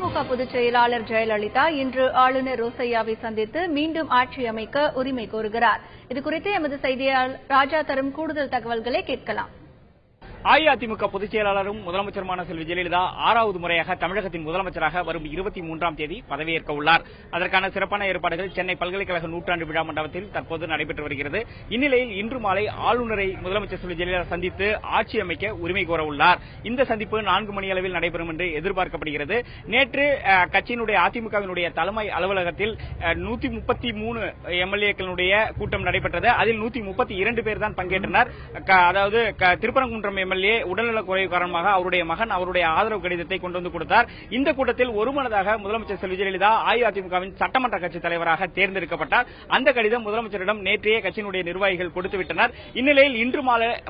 அதிமுக பொதுச் செயலாளர் ஜெயலலிதா இன்று ஆளுநர் ரோசையாவை சந்தித்து மீண்டும் ஆட்சி அமைக்க உரிமை கோருகிறார். இதுகுறித்து எமது செய்தியாளர் ராஜா தரும் கூடுதல் தகவல்களை கேட்கலாம். அஇஅதிமுக பொதுச் செயலாளரும் முதலமைச்சருமான செல்வி ஜெயலலிதா 6வது முறையாக தமிழகத்தின் முதலமைச்சராக வரும் 23ஆம் தேதி பதவியேற்க உள்ளார். அதற்கான சிறப்பான ஏற்பாடுகள் சென்னை பல்கலைக்கழக நூற்றாண்டு விழா மண்டபத்தில் தற்போது நடைபெற்று வருகிறது. இந்நிலையில் இன்று மாலை ஆளுநரை முதலமைச்சர் செல்வி ஜெயலலிதா சந்தித்து ஆட்சி அமைக்க உரிமை கோர உள்ளார். இந்த சந்திப்பு 4 மணியளவில் நடைபெறும் என்று எதிர்பார்க்கப்படுகிறது. நேற்று கட்சியினுடைய அதிமுகவினுடைய தலைமை அலுவலகத்தில் 133 எம்எல்ஏக்களுடைய கூட்டம் நடைபெற்றது. அதில் 132 பேர் தான் பங்கேற்றனர். அதாவது திருப்பரங்குன்றம் எம்எல்ஏ உடல்நலக் குறைவு காரணமாக அவருடைய மகன் அவருடைய ஆதரவு கடிதத்தை கொண்டு வந்து கொடுத்தார். இந்த கூட்டத்தில் ஒருமனதாக முதலமைச்சர் செல்வி ஜெயலலிதா அஇஅதிமுகவின் சட்டமன்ற கட்சித் தலைவராக தேர்ந்தெடுக்கப்பட்டார். அந்த கடிதம் முதலமைச்சரிடம் நேற்றைய கட்சியினுடைய நிர்வாகிகள் கொடுத்துவிட்டனர். இந்நிலையில் இன்று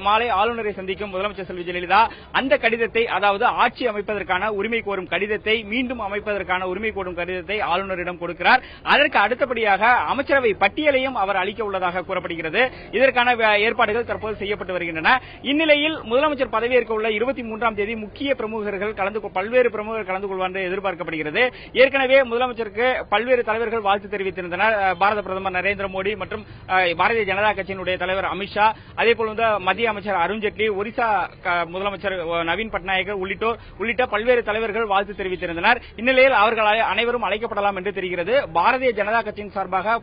மாலை ஆளுநரை சந்திக்கும் முதலமைச்சர் செல்வி ஜெயலலிதா அந்த கடிதத்தை, அதாவது ஆட்சி அமைப்பதற்கான உரிமை கோரும் கடிதத்தை, மீண்டும் அமைப்பதற்கான உரிமை கோரும் கடிதத்தை ஆளுநரிடம் கொடுக்கிறார். அதற்கு அடுத்தபடியாக அமைச்சரவை பட்டியலையும் அவர் அளிக்க உள்ளதாக கூறப்படுகிறது. இதற்கான ஏற்பாடுகள் தற்போது செய்யப்பட்டு வருகின்றன. இந்நிலையில் முதலமைச்சர் பதவியேற்க உள்ள 23ஆம் தேதி முக்கிய பிரமுகர்கள் பல்வேறு பிரமுகர்கள் கலந்து கொள்வார் என்று எதிர்பார்க்கப்படுகிறது. ஏற்கனவே முதலமைச்சருக்கு பல்வேறு தலைவர்கள் வாழ்த்து தெரிவித்திருந்தனர். பாரத பிரதமர் நரேந்திர மோடி மற்றும் பாரதிய ஜனதா கட்சியினுடைய தலைவர் அமித்ஷா, அதேபோல் மத்திய அமைச்சர் அருண்ஜேட்லி, ஒரிசா முதலமைச்சர் நவீன் பட்நாயக் உள்ளிட்ட பல்வேறு தலைவர்கள் வாழ்த்து தெரிவித்திருந்தனர். இந்நிலையில் அவர்கள் அனைவரும் அழைக்கப்படலாம் என்று தெரிகிறது. பாரதிய ஜனதா கட்சியின் சார்பாக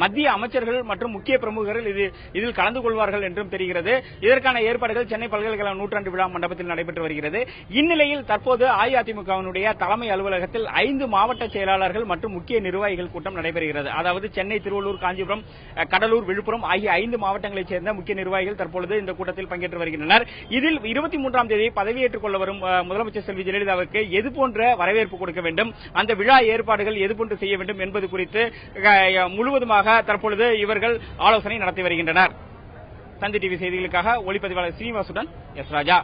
மத்திய அமைச்சர்கள் மற்றும் முக்கிய பிரமுகர்கள் இதில் கலந்து கொள்வார்கள் என்றும் தெரிகிறது. இதற்கான ஏற்பாடுகள் சென்னை பல்கலைக்கழக நூற்றாண்டு விழா மண்டபத்தில் நடைபெற்று வருகிறது. இந்நிலையில் தற்போது அஇஅதிமுகவினுடைய தலைமை அலுவலகத்தில் 5 மாவட்ட செயலாளர்கள் மற்றும் முக்கிய நிர்வாகிகள் கூட்டம் நடைபெறுகிறது. அதாவது சென்னை, திருவள்ளூர், காஞ்சிபுரம், கடலூர், விழுப்புரம் ஆகிய 5 மாவட்டங்களைச் சேர்ந்த முக்கிய நிர்வாகிகள் தற்பொழுது இந்த கூட்டத்தில் பங்கேற்று வருகின்றனர். இதில் 23ஆம் தேதி பதவியேற்றுக் கொள்ள வரும் முதலமைச்சர் செல்வி ஜெயலலிதாவுக்கு எதுபோன்ற வரவேற்பு கொடுக்க வேண்டும், அந்த விழா ஏற்பாடுகள் எதுபோன்று செய்ய வேண்டும் என்பது குறித்து முழுவதுமாக தற்பொழுது இவர்கள் ஆலோசனை நடத்தி வருகின்றனர். தந்தி டிவி செய்திகளுக்காக ஒளிப்பதிவாளர் ஸ்ரீனிவாசுடன் எஸ் ராஜா.